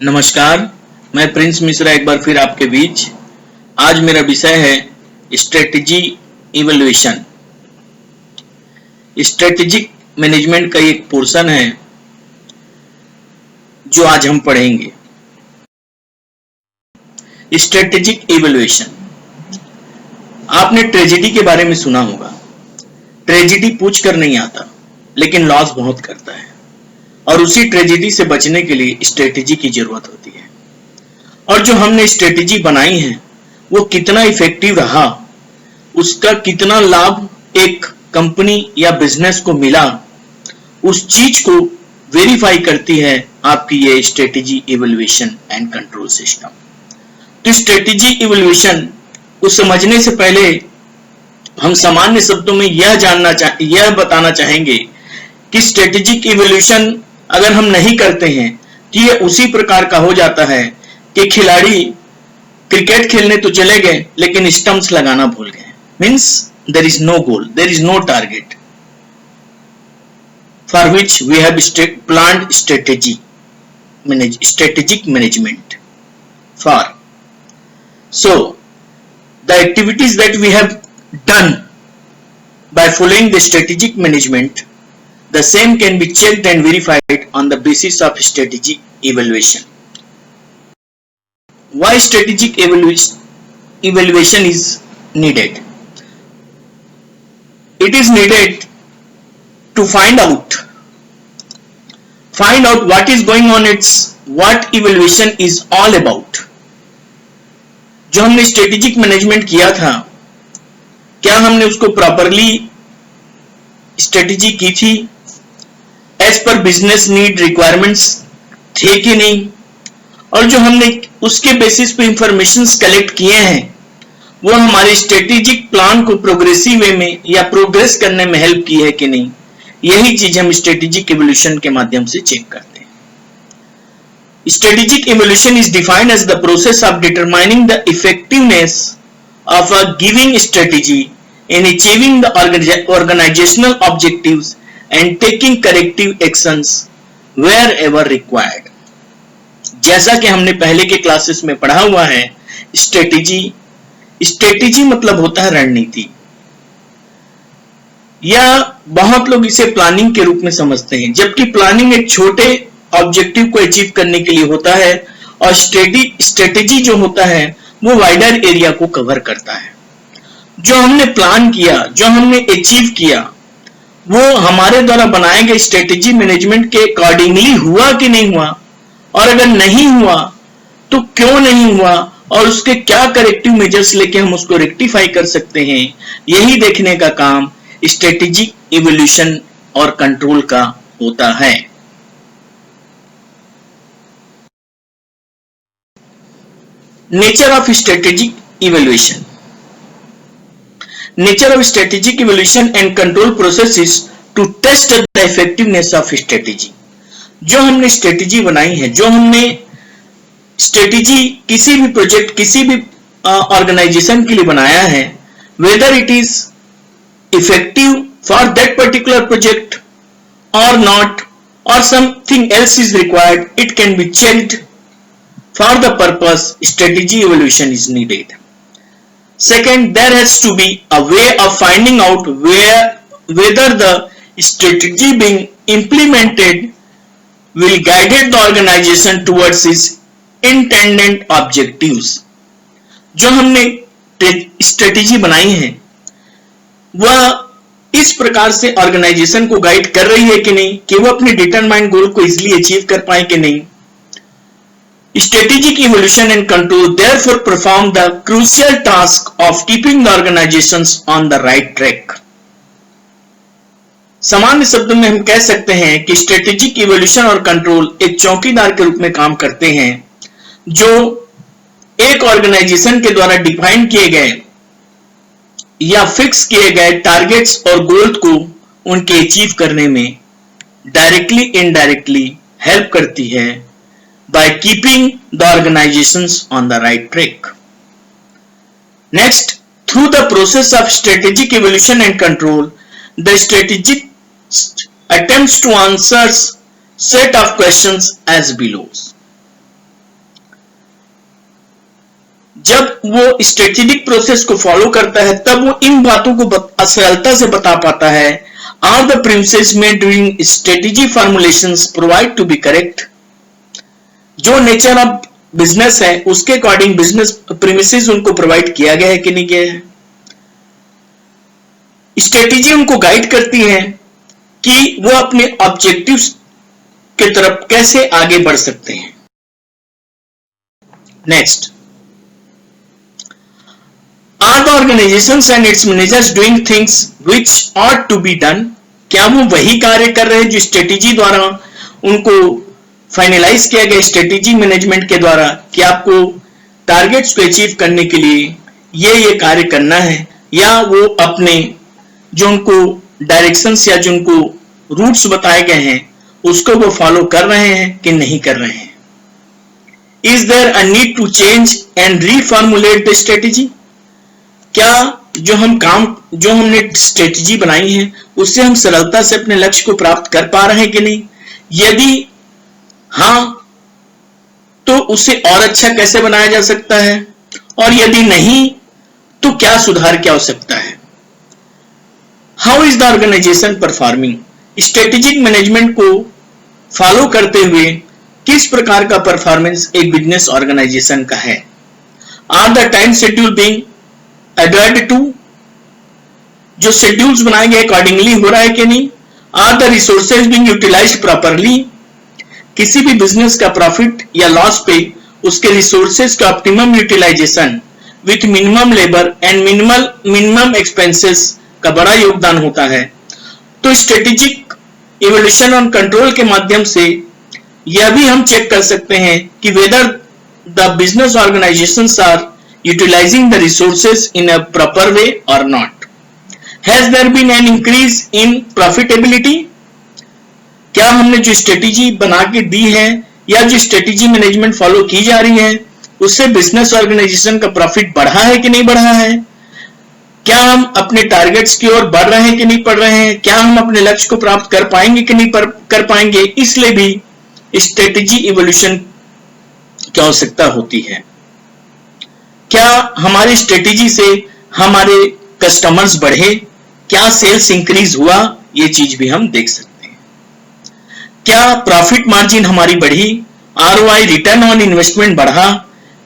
नमस्कार, मैं प्रिंस मिश्रा एक बार फिर आपके बीच। आज मेरा विषय है स्ट्रेटेजी इवैल्यूएशन। स्ट्रेटेजिक मैनेजमेंट का एक पोर्शन है जो आज हम पढ़ेंगे। स्ट्रेटेजिक इवैल्यूएशन, आपने ट्रेजेडी के बारे में सुना होगा। ट्रेजेडी पूछ कर नहीं आता, लेकिन लॉस बहुत करता है और उसी ट्रेजेडी से बचने के लिए स्ट्रेटेजी की जरूरत होती है। और जो हमने स्ट्रेटेजी बनाई है वो कितना इफेक्टिव रहा, उसका कितना लाभ एक कंपनी या बिजनेस को मिला, उस चीज को वेरीफाई करती है आपकी ये strategy evaluation and control system. तो स्ट्रेटेजी इवैल्यूएशन को समझने से पहले हम सामान्य शब्दों में यह बताना चाहेंगे कि स्ट्रेटेजिक इवैल्यूएशन अगर हम नहीं करते हैं कि ये उसी प्रकार का हो जाता है कि खिलाड़ी क्रिकेट खेलने तो चले गए लेकिन स्टंप्स लगाना भूल गए। Means there is no goal, there is no target for which we have planned strategic management for. So the activities that we have done by following the strategic management, the same can be checked and verified on the basis of strategic evaluation. Why strategic evaluation is needed? It is needed to find out what is going on, what evaluation is all about. जो हमने strategic management किया था, क्या हमने उसको properly strategy की थी, as per business need requirements थे कि नहीं, और जो हमने उसके बेसिस पे इंफॉर्मेशन कलेक्ट किए हैं वो हमारे स्ट्रेटेजिक प्लान को प्रोग्रेसिव वे में या प्रोग्रेस करने में हेल्प की है कि नहीं, यही चीज हम स्ट्रेटेजिक इवोल्यूशन के माध्यम से चेक करते हैं। Strategic evolution is defined as the process of determining the effectiveness of a giving strategy in achieving the organisational objectives and taking corrective actions wherever required. जैसा कि हमने पहले के क्लासेस में पढ़ा हुआ है, स्ट्रेटेजी मतलब होता है रणनीति, या बहुत लोग इसे प्लानिंग के रूप में समझते हैं, जबकि प्लानिंग एक छोटे ऑब्जेक्टिव को अचीव करने के लिए होता है और स्ट्रेटेजी जो होता है वो वाइडर एरिया को कवर करता है। जो हमने प्लान किया, जो हमने अचीव किया, वो हमारे द्वारा बनाए गए स्ट्रेटेजी मैनेजमेंट के अकॉर्डिंगली हुआ कि नहीं हुआ, और अगर नहीं हुआ तो क्यों नहीं हुआ और उसके क्या करेक्टिव मेजर्स लेके हम उसको रेक्टिफाई कर सकते हैं, यही देखने का काम स्ट्रेटेजिक इवोल्यूशन और कंट्रोल का होता है। Nature of strategic evolution. Nature of strategic evaluation and control process is to test the effectiveness of strategy. जो हमने स्ट्रेटेजी बनाई है, जो हमने स्ट्रेटेजी किसी भी प्रोजेक्ट, किसी भी ऑर्गेनाइजेशन के लिए बनाया है, whether it is effective for that particular project or not, or something else is required, it can be checked. For the purpose, strategy evaluation is needed. Second, there has to be a way of finding out whether the strategy being implemented will guide the organization towards its intended objectives. जो हमने strategy बनाई है वह इस प्रकार से organisation को guide कर रही है कि नहीं, कि वो अपने डिटरमाइंड गोल को इजीली अचीव कर पाए कि नहीं। Strategic evaluation and control therefore perform the crucial task of keeping the organizations on the right track. सामान्य शब्दों में हम कह सकते हैं कि स्ट्रेटेजिक इवोल्यूशन और कंट्रोल एक चौकीदार के रूप में काम करते हैं, जो एक ऑर्गेनाइजेशन के द्वारा डिफाइन किए गए या फिक्स किए गए टारगेट्स और गोल को उनके अचीव करने में डायरेक्टली इनडायरेक्टली हेल्प करती है by keeping the organizations on the right track. Next, through the process of strategic evaluation and control, the strategic attempts to answer set of questions as below. जब वो strategic process को follow करता है तब वो इन बातों को सरलता से बता पाता है। Are the premises made during strategy formulations provide to be correct? जो नेचर ऑफ बिजनेस है उसके अकॉर्डिंग बिजनेस प्रीमिसेस उनको प्रोवाइड किया गया है कि नहीं किया है। स्ट्रेटेजी उनको गाइड करती है कि वो अपने ऑब्जेक्टिव्स की तरफ कैसे आगे बढ़ सकते हैं। Next, are the organisations and its managers doing things which ought to be done? क्या वो वही कार्य कर रहे हैं जो स्ट्रेटेजी द्वारा उनको फाइनलाइज किया गया स्ट्रेटेजी मैनेजमेंट के द्वारा कि आपको टारगेट्स को अचीव करने के लिए ये कार्य करना है, या वो अपने जो उनको डायरेक्शंस या जो उनको रूट्स बताए गए हैं उसको वो फॉलो कर रहे हैं कि नहीं कर रहे हैं। Is there a need to change and reformulate the strategy? क्या जो हमने स्ट्रेटेजी बनाई है उससे हम सरलता से अपने लक्ष्य को प्राप्त कर पा रहे हैं कि नहीं? यदि हाँ, तो उसे और अच्छा कैसे बनाया जा सकता है, और यदि नहीं तो क्या सुधार की आवश्यकता है? How is the organisation performing? Strategic management को फॉलो करते हुए किस प्रकार का परफॉर्मेंस एक बिजनेस ऑर्गेनाइजेशन का है? Are the time schedule being adhered to? जो शेड्यूल्स बनाए गए अकॉर्डिंगली हो रहा है कि नहीं? Are the resources being utilized properly? किसी भी बिजनेस का प्रॉफिट या लॉस पे उसके रिसोर्सेज का optimum utilisation with minimum labour and minimum expenses का बड़ा योगदान होता है। तो स्ट्रेटेजिक इवोल्यूशन और कंट्रोल के माध्यम से यह भी हम चेक कर सकते हैं कि whether the business organizations are utilizing the resources in a proper way और not. Has there been an increase in profitability? क्या हमने जो स्ट्रेटेजी बना के दी है या जो स्ट्रेटेजी मैनेजमेंट फॉलो की जा रही है उससे बिजनेस ऑर्गेनाइजेशन का प्रॉफिट बढ़ा है कि नहीं बढ़ा है? क्या हम अपने टारगेट्स की ओर बढ़ रहे हैं कि नहीं बढ़ रहे हैं? क्या हम अपने लक्ष्य को प्राप्त कर पाएंगे कि नहीं कर पाएंगे? इसलिए भी स्ट्रेटेजी इवोल्यूशन की आवश्यकता होती है। क्या हमारी स्ट्रेटेजी से हमारे कस्टमर्स बढ़े? क्या सेल्स इंक्रीज हुआ? ये चीज भी हम देख सकते हैं। क्या प्रॉफिट मार्जिन हमारी बढ़ी? आरओआई रिटर्न ऑन इन्वेस्टमेंट बढ़ा?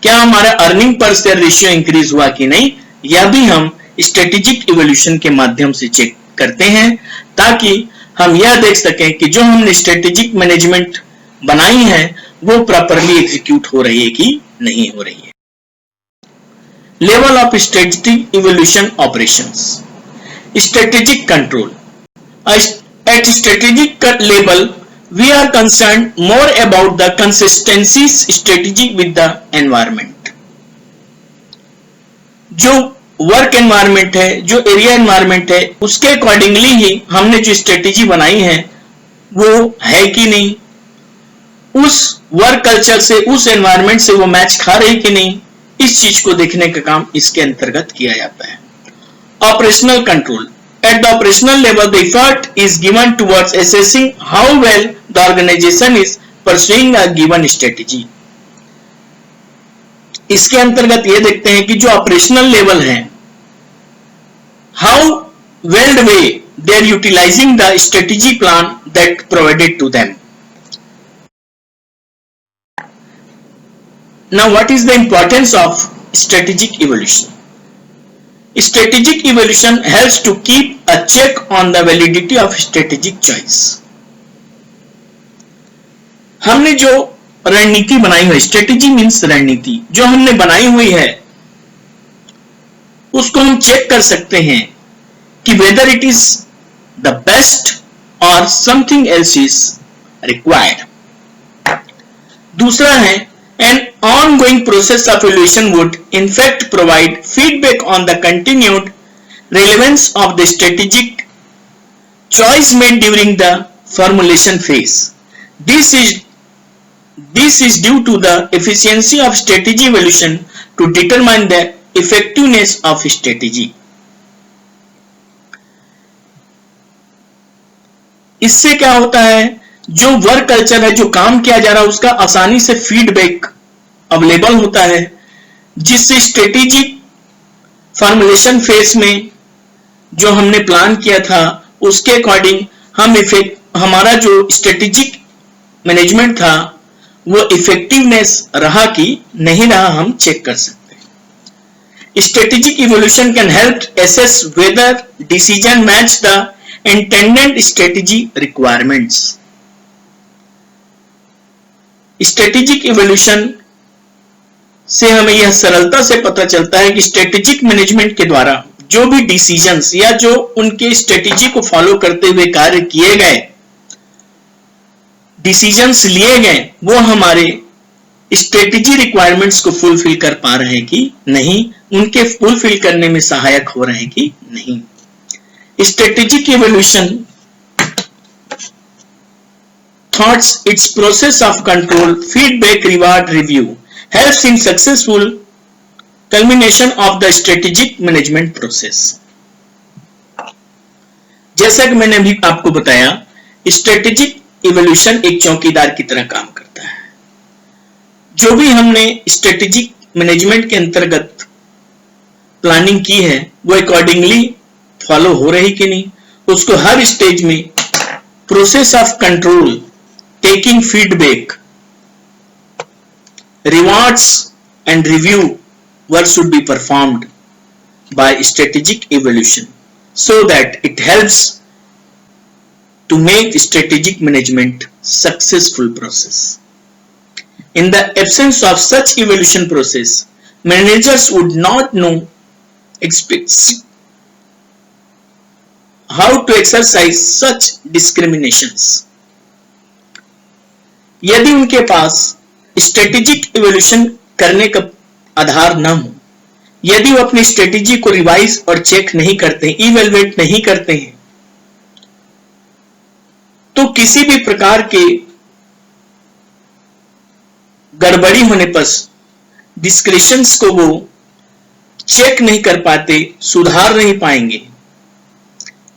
क्या हमारा earning per share ratio increase हुआ कि नहीं? यह भी हम स्ट्रेटेजिक इवोल्यूशन के माध्यम से चेक करते हैं ताकि हम यह देख सकें कि जो हमने स्ट्रेटेजिक मैनेजमेंट बनाई है वो प्रॉपरली एग्जीक्यूट हो रही है कि नहीं हो रही है। Level of strategic evolution operations. Strategic control. At strategic level we are concerned more about the consistency strategy with the environment। जो वर्क एनवायरनमेंट है, जो एरिया एनवायरनमेंट है, उसके अकॉर्डिंगली ही हमने जो स्ट्रेटेजी बनाई है वो है कि नहीं, उस वर्क कल्चर से, उस एनवायरनमेंट से वो मैच खा रही कि नहीं, इस चीज को देखने का काम इसके अंतर्गत किया जाता है। Operational control. At the operational level, the effort is given towards assessing how well the organization is pursuing a given strategy। इसके अंतर्गत ये देखते हैं कि जो ऑपरेशनल लेवल है, how well way they are utilizing the strategy plan that provided to them। Now, what is the importance of strategic evolution? Strategic evolution helps to keep a check on the validity of strategic choice। हमने जो रणनीति बनाई हुई, strategy means रणनीति, जो हमने बनाई हुई है उसको हम चेक कर सकते हैं कि whether it is the best और समथिंग एल्स इज रिक्वायर्ड। दूसरा है an ongoing process of evaluation would in fact provide feedback on the continued relevance of the strategic choice made during the formulation phase। This is due to the efficiency of strategy evaluation to determine the effectiveness of strategy। इससे क्या होता है, जो work culture है, जो काम किया जा रहा है, उसका आसानी से फीडबैक अवेलेबल होता है जिस स्ट्रेटेजिक फॉर्मुलेशन फेज में जो हमने प्लान किया था उसके अकॉर्डिंग हमारा जो स्ट्रेटेजिक मैनेजमेंट था वो इफेक्टिवनेस रहा कि नहीं रहा, हम चेक कर सकते हैं। Strategic evolution can help assess whether decision match the intended strategy requirements. Strategic evolution से हमें यह सरलता से पता चलता है कि स्ट्रेटेजिक मैनेजमेंट के द्वारा जो भी डिसीजंस या जो उनके स्ट्रेटेजी को फॉलो करते हुए कार्य किए गए, डिसीजंस लिए गए, वो हमारे स्ट्रेटेजी रिक्वायरमेंट्स को फुलफिल कर पा रहे हैं कि नहीं, उनके फुलफिल करने में सहायक हो रहे हैं कि नहीं। Strategic evolution thoughts it's process of control, feedback, reward, review helps in successful culmination of the strategic management process। जैसा कि मैंने अभी आपको बताया, स्ट्रेटेजिक इवोल्यूशन एक चौकीदार की तरह काम करता है। जो भी हमने स्ट्रेटेजिक मैनेजमेंट के अंतर्गत प्लानिंग की है वो अकॉर्डिंगली फॉलो हो रही कि नहीं, उसको हर स्टेज में process of control, taking feedback, rewards and review work should be performed by strategic evolution so that it helps to make strategic management successful process. In the absence of such evolution process, managers would not know how to exercise such discriminations। यदि उनके पास strategic evolution करने का आधार ना हो, यदि वो अपनी strategy को रिवाइज और चेक नहीं करते, इवेलुएट नहीं करते हैं, तो किसी भी प्रकार के गड़बड़ी होने पर डिस्क्रिशंस को वो चेक नहीं कर पाते, सुधार नहीं पाएंगे।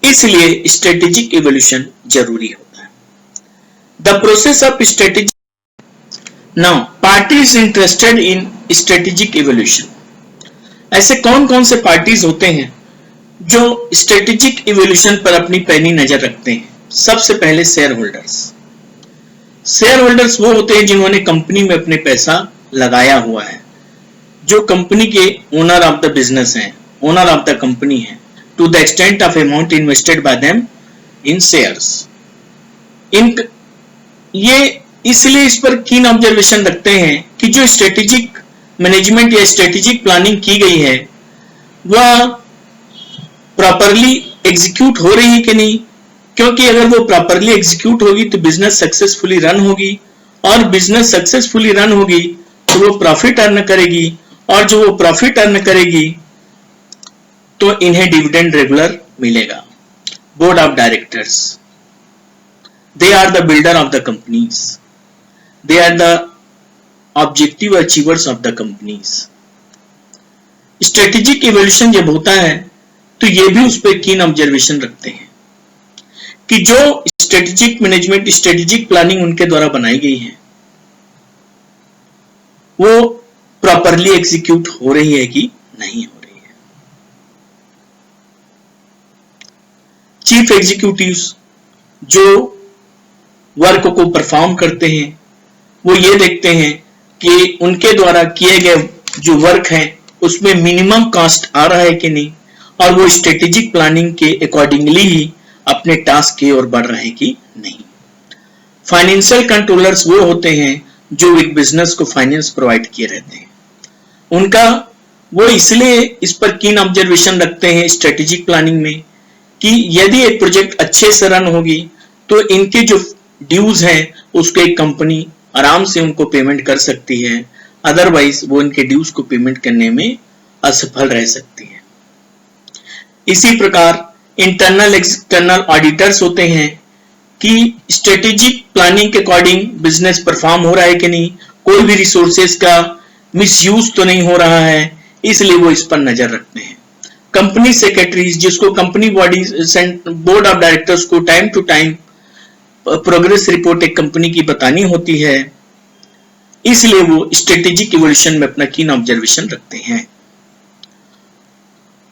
इसलिए स्ट्रेटेजिक इवोल्यूशन जरूरी होता है। The process of strategic Now, parties interested in strategic evolution। ऐसे कौन कौन से पार्टीज होते हैं जो स्ट्रेटेजिक इवोल्यूशन पर अपनी पैनी नजर रखते हैं? सबसे पहले शेयर होल्डर्स। शेयर होल्डर्स वो होते हैं जिन्होंने कंपनी में अपने पैसा लगाया हुआ है, जो कंपनी के ओनर ऑफ द बिजनेस हैं, ओनर ऑफ द कंपनी है, to the extent of amount invested by them in shares. ये इसलिए इस पर कीन ऑब्जर्वेशन रखते हैं कि जो स्ट्रेटेजिक मैनेजमेंट या स्ट्रेटेजिक प्लानिंग की गई है वह प्रॉपरली एग्जीक्यूट हो रही है कि नहीं, क्योंकि अगर वो प्रॉपरली एग्जीक्यूट होगी तो बिजनेस सक्सेसफुली रन होगी, और बिजनेस सक्सेसफुली रन होगी तो वो प्रॉफिट अर्न करेगी, और जो वो प्रॉफिट अर्न करेगी तो इन्हें डिविडेंड रेगुलर मिलेगा। Board of directors, they are the builder of the companies, they are the objective achievers of the companies। Strategic evolution जब होता है तो ये भी उस पर कीन ऑब्जर्वेशन रखते हैं कि जो स्ट्रेटेजिक मैनेजमेंट, स्ट्रेटेजिक प्लानिंग उनके द्वारा बनाई गई है वो प्रॉपरली एग्जीक्यूट हो रही है कि नहीं हो रही है। चीफ एग्जीक्यूटिव्स जो वर्क को परफॉर्म करते हैं वो ये देखते हैं कि उनके द्वारा किए गए जो वर्क है उसमें मिनिमम कॉस्ट आ रहा है कि नहीं, और वो स्ट्रेटेजिक प्लानिंग के अकॉर्डिंगली ही अपने टास्क की ओर बढ़ रहे हैं कि नहीं। फाइनेंशियल कंट्रोलर्स वो होते हैं जो एक बिजनेस को फाइनेंस प्रोवाइड किए रहते हैं, उनका वो इसलिए इस पर कीन ऑब्जर्वेशन रखते हैं स्ट्रेटेजिक प्लानिंग में कि यदि एक प्रोजेक्ट अच्छे से रन होगी तो इनके जो ड्यूज हैं उसको एक कंपनी आराम से उनको पेमेंट कर सकती है, अदरवाइज वो इनके ड्यूज को पेमेंट करने में असफल रह सकती है। इसी प्रकार इंटरनल एक्सटर्नल ऑडिटर्स होते हैं कि स्ट्रेटेजिक प्लानिंग के अकॉर्डिंग बिजनेस परफॉर्म हो रहा है कि नहीं, कोई भी रिसोर्सेज का मिसयूज तो नहीं हो रहा है, इसलिए वो इस पर नजर रखते हैं। कंपनी सेक्रेटरीज, जिसको company body board of directors को time to time progress report एक कंपनी की बतानी होती है, इसलिए वो स्ट्रेटेजिक इवोल्यूशन में अपना कीन ऑब्जर्वेशन रखते हैं।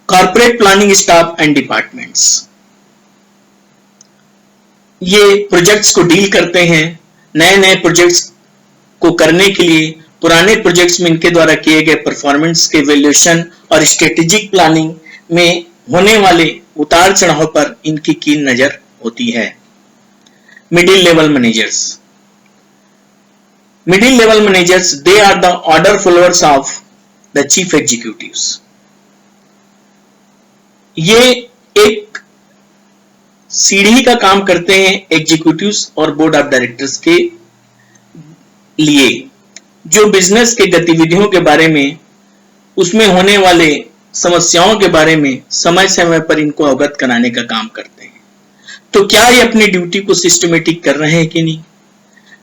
Corporate planning staff and departments, ये प्रोजेक्ट्स को डील करते हैं। नए नए प्रोजेक्ट्स को करने के लिए पुराने प्रोजेक्ट्स में इनके द्वारा किए गए परफॉर्मेंस के वैल्यूएशन और स्ट्रेटेजिक प्लानिंग में होने वाले उतार चढ़ाव पर इनकी कीन नजर होती है। Middle level managers, middle level managers they are the order followers of the chief executives. ये एक सीढ़ी का काम करते हैं एग्जीक्यूटिव्स और बोर्ड ऑफ डायरेक्टर्स के लिए, जो बिजनेस के गतिविधियों के बारे में, उसमें होने वाले समस्याओं के बारे में समय समय पर इनको अवगत कराने का काम करते हैं। तो क्या ये अपनी ड्यूटी को सिस्टमेटिक कर रहे हैं कि नहीं?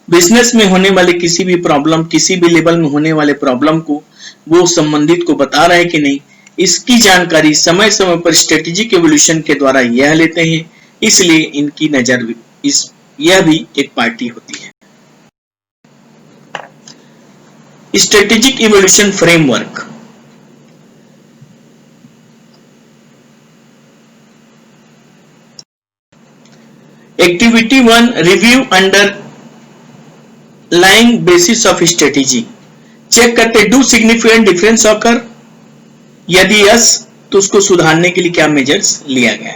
बिजनेस में होने वाले किसी भी प्रॉब्लम, किसी भी लेवल में होने वाले प्रॉब्लम को वो संबंधित को बता रहे हैं कि नहीं, इसकी जानकारी समय समय पर स्ट्रेटेजिक इवोल्यूशन के द्वारा यह लेते हैं। इसलिए इनकी नजर यह भी एक पार्टी होती है। Strategic evolution framework, activity 1, review underlying basis of strategy. Check करते डू सिग्निफिकेंट डिफरेंस ऑकर, यदि यस तो उसको सुधारने के लिए क्या मेजर्स लिया गया,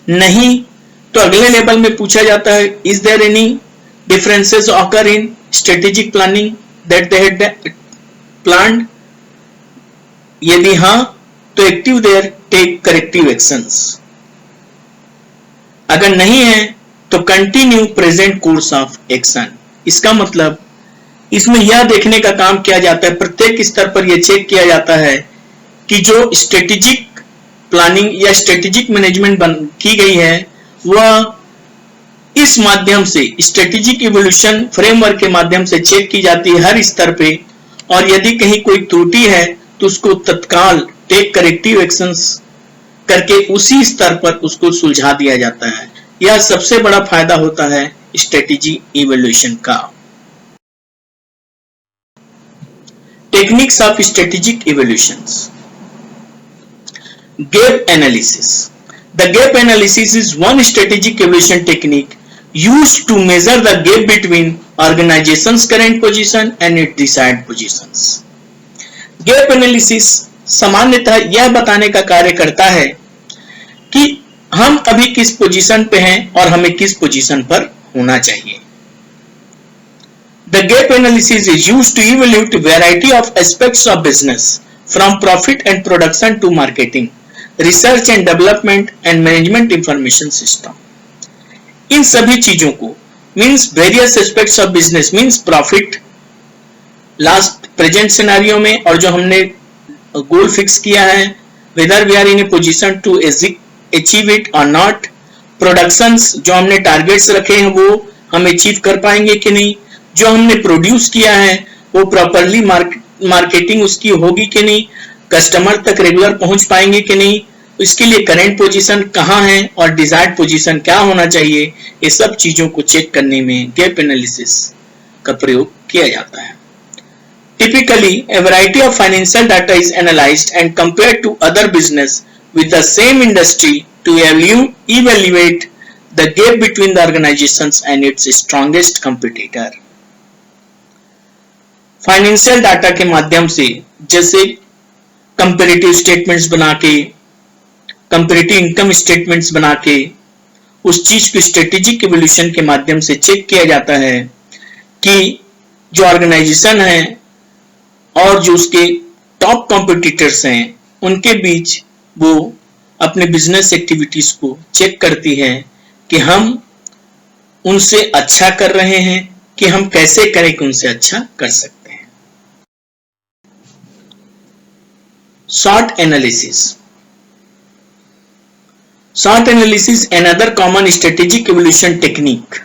नहीं तो अगले लेवल में पूछा जाता है is there any differences occur in strategic planning that they had planned, यदि हां तो active there take corrective actions, अगर नहीं है तो continue present course of action. इसका मतलब इसमें यह देखने का काम किया जाता है, प्रत्येक स्तर पर यह चेक किया जाता है कि जो स्ट्रेटेजिक प्लानिंग या स्ट्रेटेजिक मैनेजमेंट की गई है वह इस माध्यम से स्ट्रेटेजिक इवोल्यूशन फ्रेमवर्क के माध्यम से चेक की जाती है हर स्तर पे, और यदि कहीं कोई त्रुटि है तो उसको तत्काल टेक करेक्टिव एक्शंस करके उसी स्तर पर उसको सुलझा दिया जाता है। यह सबसे बड़ा फायदा होता है स्ट्रेटेजी इवोल्यूशन का। Techniques of strategic evolutions, gap analysis. The gap analysis is one strategic evaluation technique used to measure the gap between organization's current position and its desired positions. Gap analysis सामान्यतः यह बताने का कार्य करता है कि हम अभी किस पोजीशन पे हैं और हमें किस पोजीशन पर होना चाहिए। The gap analysis is used to evaluate a variety of aspects of business from profit and production to marketing, research and development and management information system. इन सभी चीजों को means various aspects of business means profit last present scenario में, और जो हमने goal fix किया है whether we are in a position to achieve it और नॉट, प्रोडक्शंस जो हमने टारगेट्स रखे हैं वो हम अचीव कर पाएंगे कि नहीं, जो हमने प्रोड्यूस किया है वो प्रॉपरली मार्केटिंग उसकी होगी कि नहीं, कस्टमर तक रेगुलर पहुंच पाएंगे कि नहीं, इसके लिए करंट पोजीशन कहां है और डिजायर्ड पोजीशन क्या होना चाहिए, ये सब चीजों को चेक करने में गैप एनालिसिस का प्रयोग किया जाता है। Typically a variety of financial data is analyzed and compared to other business with the same industry to evaluate the gap between the organizations and its strongest competitor. Financial data के माध्यम से जैसे comparative statements बना के, comparative income statements बना के उस चीज को स्ट्रेटेजिक इवोल्यूशन के माध्यम से चेक किया जाता है कि जो ऑर्गेनाइजेशन है और जो उसके टॉप कॉम्पिटिटर्स हैं उनके बीच वो अपने बिजनेस एक्टिविटीज को चेक करती है कि हम उनसे अच्छा कर रहे हैं कि हम कैसे करें कि उनसे अच्छा कर सकते हैं। SWOT analysis. SWOT analysis is another common strategic evaluation technique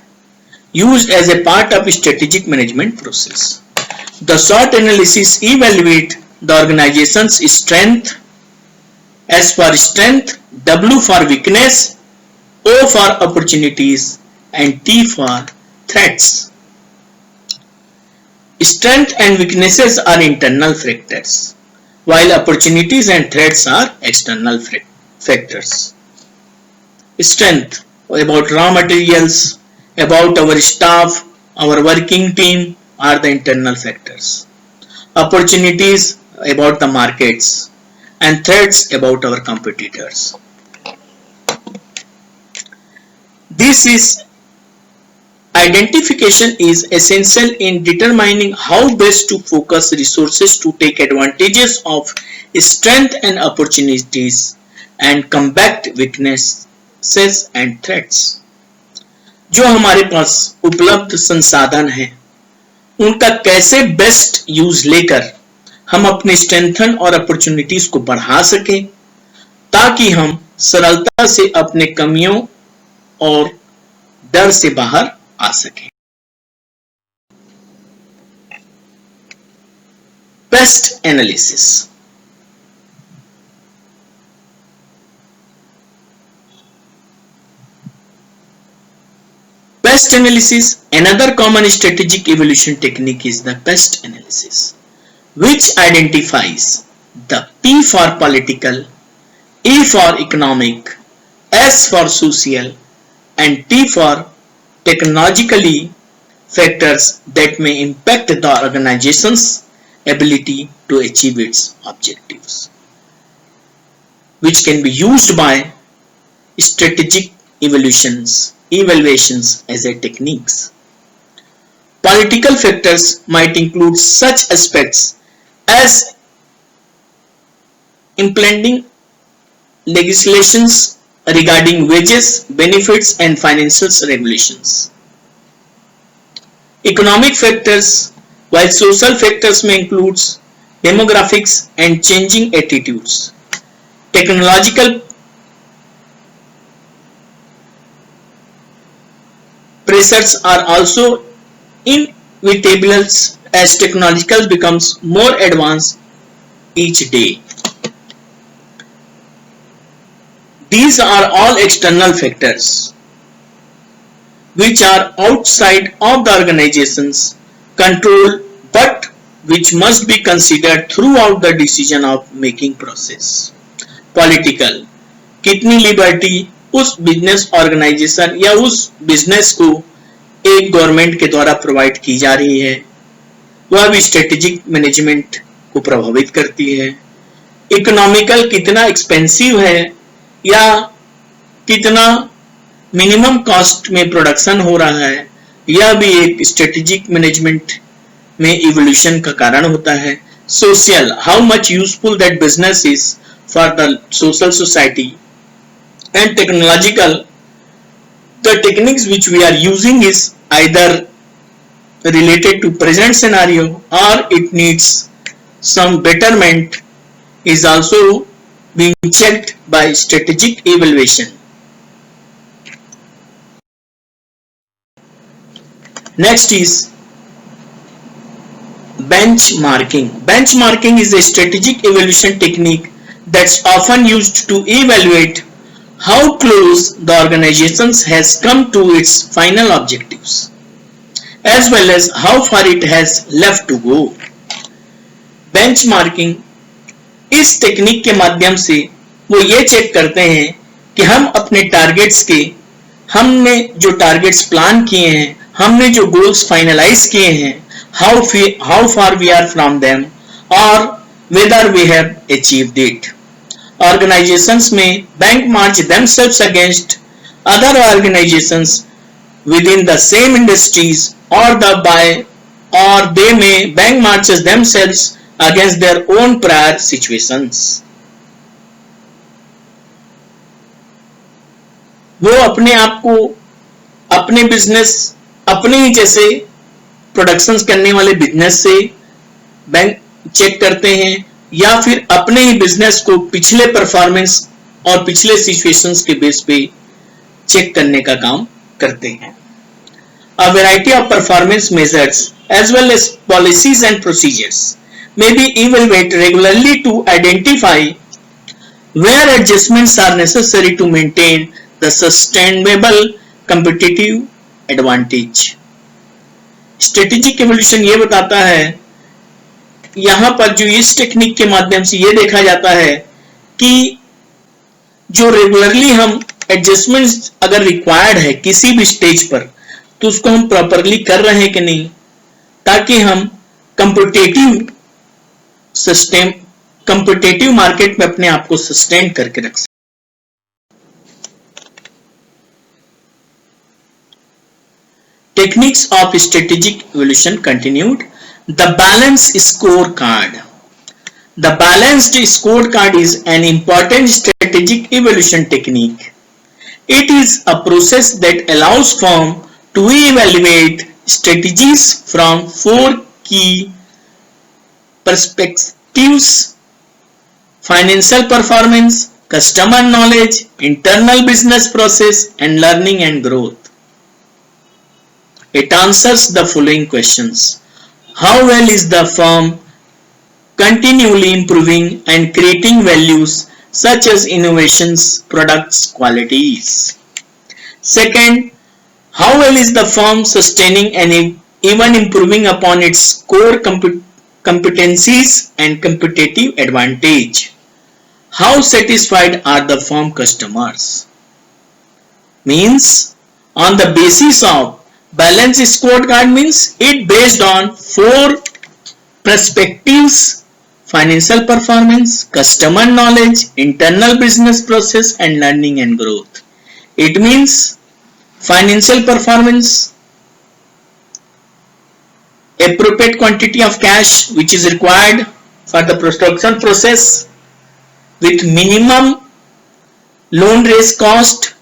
used as a part of strategic management process. The SWOT analysis evaluates the organization's strength. S for strength, W for weakness, O for opportunities and T for threats. Strength and weaknesses are internal factors, while opportunities and threats are external factors. Strength about raw materials, about our staff, our working team are the internal factors. Opportunities about the markets and threats about our competitors. This is identification is essential in determining how best to focus resources to take advantages of strength and opportunities and combat weaknesses and threats. जो हमारे पास उपलब्ध संसाधन हैं उनका कैसे best use लेकर हम अपने स्ट्रेंथन और अपॉर्चुनिटीज को बढ़ा सकें ताकि हम सरलता से अपने कमियों और डर से बाहर आ सकें। Paste analysis. Pest analysis, another common strategic evolution technique is the pest analysis, which identifies the P for political, E for economic, S for social, and T for technologically factors that may impact the organization's ability to achieve its objectives, which can be used by strategic evaluations as a techniques. Political factors might include such aspects as implementing legislations regarding wages, benefits, and financial regulations. Economic factors, while social factors may include demographics and changing attitudes. Technological pressures are also inevitable as technology becomes more advanced each day. These are all external factors which are outside of the organization's control but which must be considered throughout the decision of making process. Political, कितनी liberty उस business organisation या उस business को एक government के द्वारा provide की जा रही है, वह भी स्ट्रेटेजिक मैनेजमेंट को प्रभावित करती है। इकोनॉमिकल, कितना एक्सपेंसिव है या कितना मिनिमम कॉस्ट में प्रोडक्शन हो रहा है, यह भी एक स्ट्रेटेजिक मैनेजमेंट में इवोल्यूशन का कारण होता है। Social, how much useful that business is for the social society. And technological, the techniques which we are using is either related to present scenario or it needs some betterment, is also being checked by strategic evaluation. Next is benchmarking. Benchmarking is a strategic evaluation technique that's often used to evaluate how close the organization has come to its final objectives, as well as how far it has left to go. Benchmarking इस technique के माध्यम से वो ये check करते हैं कि हम अपने टारगेट्स के, हमने जो टारगेट्स प्लान किए हैं, हमने जो गोल्स फाइनलाइज किए हैं, how far we are from them or whether we have achieved it. Organizations may benchmark themselves against other organizations within the same industries or they may benchmark themselves against their own prior situations. वो अपने आप को अपने business, अपने ही जैसे productions करने वाले business से बैंक चेक करते हैं या फिर अपने ही बिजनेस को पिछले परफॉर्मेंस और पिछले सिचुएशंस के बेस पे चेक करने का काम करते हैं। A variety of performance measures as well as policies and procedures may be evaluated regularly to identify where adjustments are necessary to maintain the sustainable competitive advantage. Strategic evolution ये बताता है, यहां पर जो इस टेक्निक के माध्यम से ये देखा जाता है कि जो रेगुलरली हम एडजस्टमेंट्स अगर रिक्वायर्ड है किसी भी स्टेज पर, तो उसको हम प्रॉपरली कर रहे हैं कि नहीं, ताकि हम कंपिटेटिव मार्केट में अपने आप को सस्टेन करके रख सकें। Techniques of strategic evolution continued. The balanced scorecard. The balanced scorecard is an important strategic evaluation technique. It is a process that allows firm to evaluate strategies from 4 key perspectives: financial performance, customer knowledge, internal business process, and learning and growth. It answers the following questions. How well is the firm continually improving and creating values such as innovations, products, qualities? Second, how well is the firm sustaining and even improving upon its core competencies and competitive advantage? How satisfied are the firm customers? Means, on the basis of balanced scorecard means it based on 4 perspectives: financial performance, customer knowledge, internal business process, and learning and growth. It means financial performance, appropriate quantity of cash which is required for the production process with minimum loan raise cost,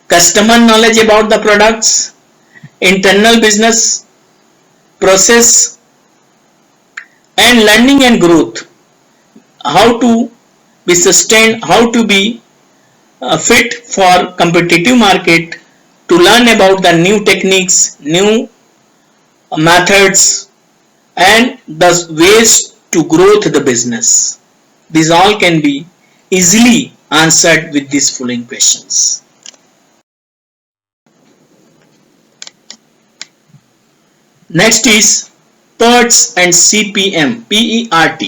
customer knowledge about the products, internal business process, and learning and growth, how to be sustained, how to be fit for competitive market, to learn about the new techniques, new methods, and the ways to growth the business. These all can be easily answered with these following questions. Next is PERT and CPM, PERT.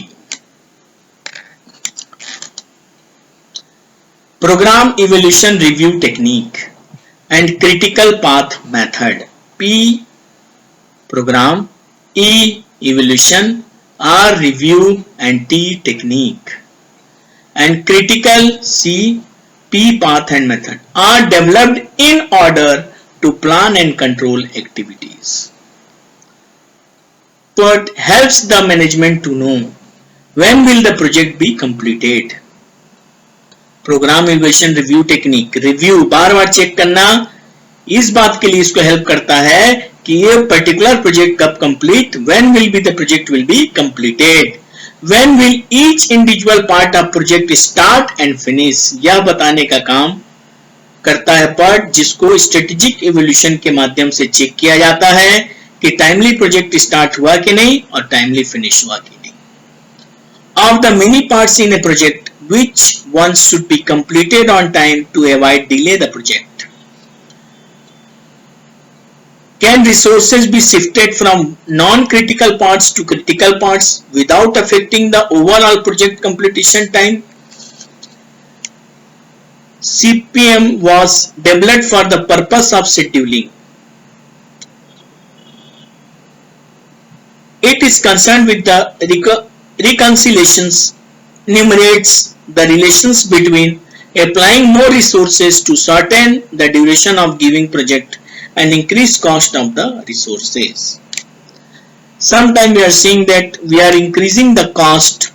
Program Evaluation Review Technique and Critical Path Method. P Program, E Evaluation, R Review, and T Technique. And critical, C P Path and Method are developed in order to plan and control activities. PERT helps the management to know when will the project be completed. Program Evaluation Review Technique, review बार बार check करना, इस बात के लिए इसको help करता है कि ये पर्टिकुलर प्रोजेक्ट कब complete, when will be the project will be completed, when will each individual part of project start and finish, यह बताने का काम करता है PERT, जिसको स्ट्रेटेजिक इवोल्यूशन के माध्यम से चेक किया जाता है कि टाइमली प्रोजेक्ट स्टार्ट हुआ कि नहीं और टाइमली फिनिश हुआ कि नहीं. Of the many parts in a project, which ones should be completed on time to avoid delay the project? Can resources be shifted from non-critical parts to critical parts without affecting the overall project completion time? CPM was developed for the purpose of scheduling. It is concerned with the reconciliations, enumerates the relations between applying more resources to shorten the duration of giving project and increase cost of the resources. Sometimes we are seeing that we are increasing the cost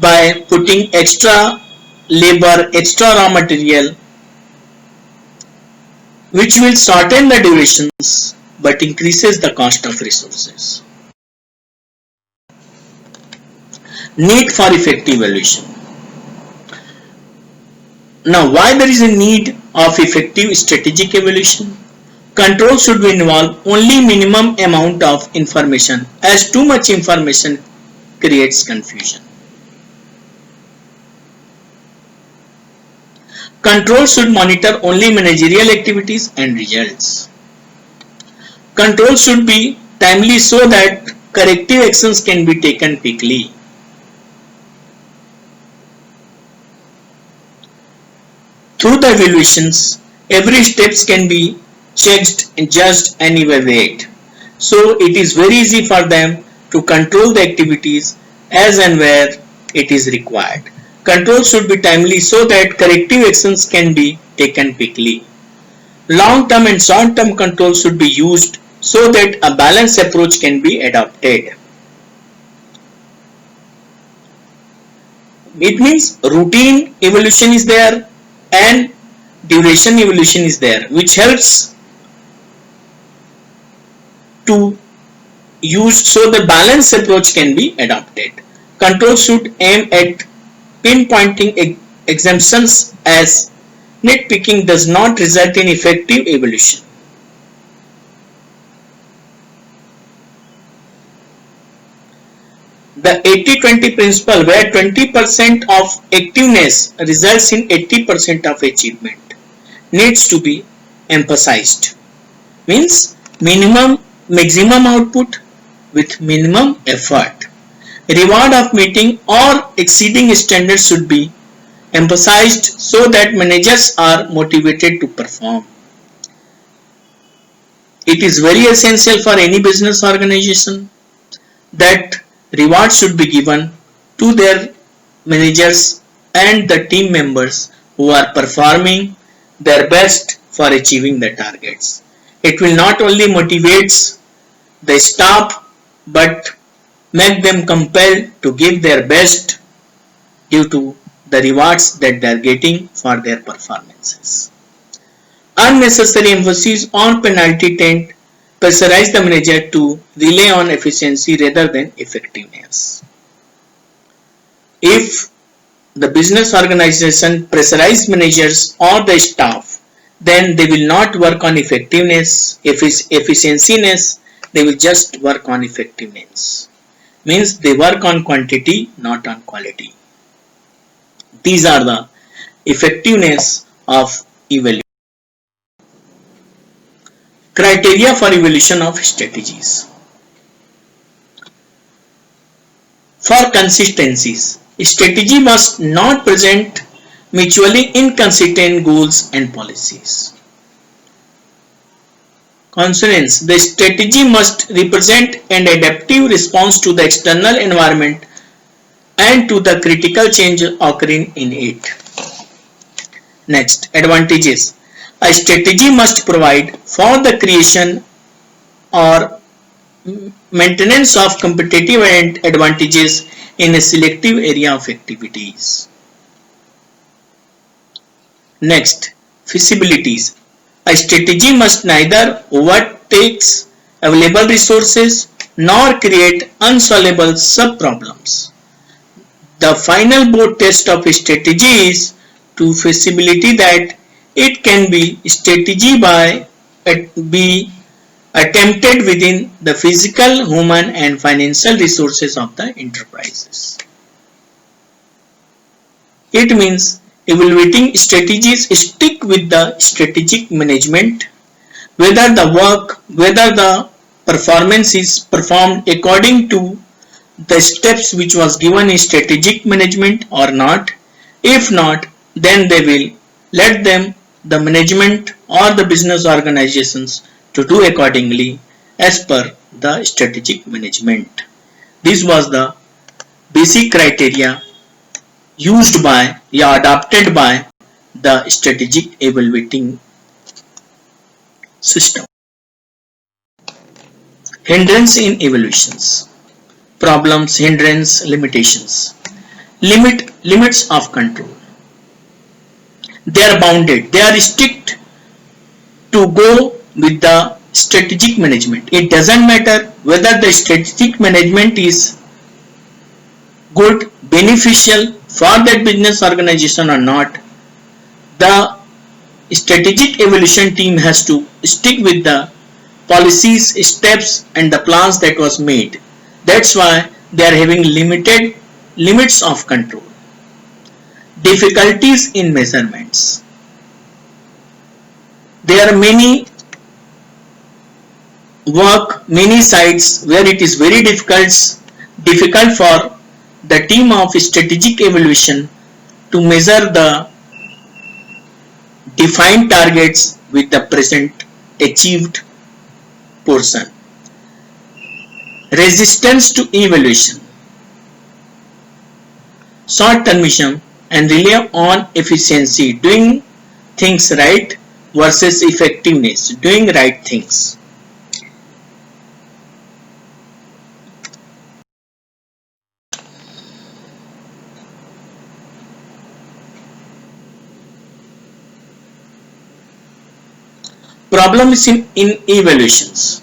by putting extra labor, extra raw material, which will shorten the durations but increases the cost of resources. Need for effective evaluation. Now, why there is a need of effective strategic evaluation? Control should involve only minimum amount of information, as too much information creates confusion. Control should monitor only managerial activities and results. Control should be timely so that corrective actions can be taken quickly. Through the evaluations, every steps can be checked, judged and evaluated. So it is very easy for them to control the activities as and where it is required. Control should be timely so that corrective actions can be taken quickly. Long-term and short-term control should be used so that a balanced approach can be adopted. It means routine evolution is there and duration evolution is there, which helps to use so the balanced approach can be adopted. Control should aim at pinpointing exemptions as nitpicking does not result in effective evolution. The 80-20 principle, where 20% of activeness results in 80% of achievement, needs to be emphasized. Means maximum output with minimum effort. Reward of meeting or exceeding standards should be emphasized so that managers are motivated to perform. It is very essential for any business organization that reward should be given to their managers and the team members who are performing their best for achieving the targets. It will not only motivate the staff but make them compelled to give their best due to the rewards that they are getting for their performances. Unnecessary emphasis on penalty tend pressurize the manager to rely on efficiency rather than effectiveness. If the business organization pressurize managers or the staff, then they will not work on effectiveness, efficienciness, they will just work on effectiveness. Means they work on quantity, not on quality. These are the effectiveness of evaluation. Criteria for evaluation of strategies. For consistencies, strategy must not present mutually inconsistent goals and policies. Consonance, the strategy must represent an adaptive response to the external environment and to the critical change occurring in it. Next, advantages. A strategy must provide for the creation or maintenance of competitive advantages in a selective area of activities. Next, feasibilities. A strategy must neither overtakes available resources nor create unsolvable sub-problems. The final board test of a strategy is to feasibility that it can be strategy by be attempted within the physical, human and financial resources of the enterprises. It means evaluating strategies stick with the strategic management, whether the performance is performed according to the steps which was given in strategic management or not. If not, then they will let them, the management or the business organizations, to do accordingly as per the strategic management. This was the basic criteria used by or adopted by the strategic evaluating system. Hindrance in evaluations. Problems, hindrance, limitations. Limits of control. They are bounded. They are strict to go with the strategic management. It doesn't matter whether the strategic management is good, beneficial for that business organization or not. The strategic evaluation team has to stick with the policies, steps and the plans that was made. That's why they are having limited limits of control. Difficulties in measurements. There are many work many sites where it is very difficult for the team of strategic evaluation to measure the defined targets with the present achieved portion. Resistance to evaluation, short-termism, and rely on efficiency, doing things right versus effectiveness, doing right things. Problems in evaluations.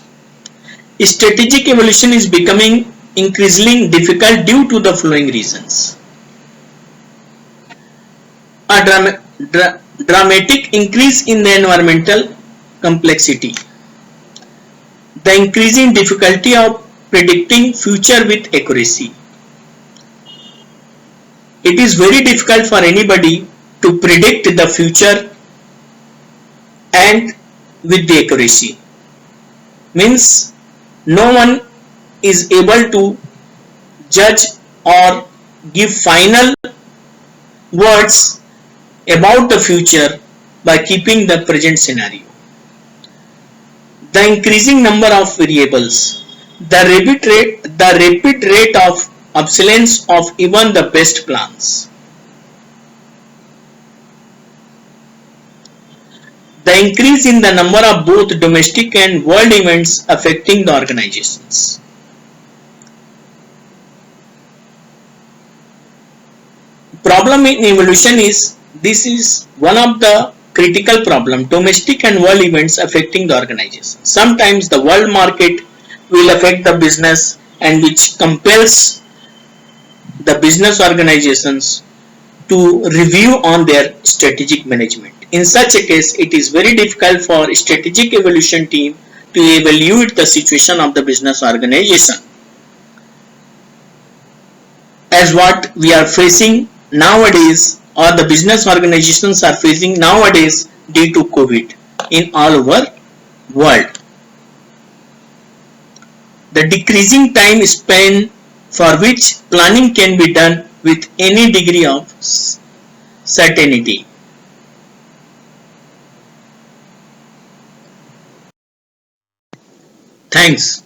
Strategic evaluation is becoming increasingly difficult due to the following reasons. A dramatic increase in the environmental complexity. The increasing difficulty of predicting future with accuracy. It is very difficult for anybody to predict the future and with the accuracy. Means no one is able to judge or give final words about the future by keeping the present scenario. The increasing number of variables, the rapid rate of obsolescence of even the best plans, the increase in the number of both domestic and world events affecting the organizations. Problem in evolution is this is one of the critical problem, domestic and world events affecting the organization. Sometimes the world market will affect the business and which compels the business organizations to review on their strategic management. In such a case, it is very difficult for strategic evaluation team to evaluate the situation of the business organization. As what we are facing nowadays or the business organizations are facing nowadays due to COVID in all over world. The decreasing time span for which planning can be done with any degree of certainty. Thanks.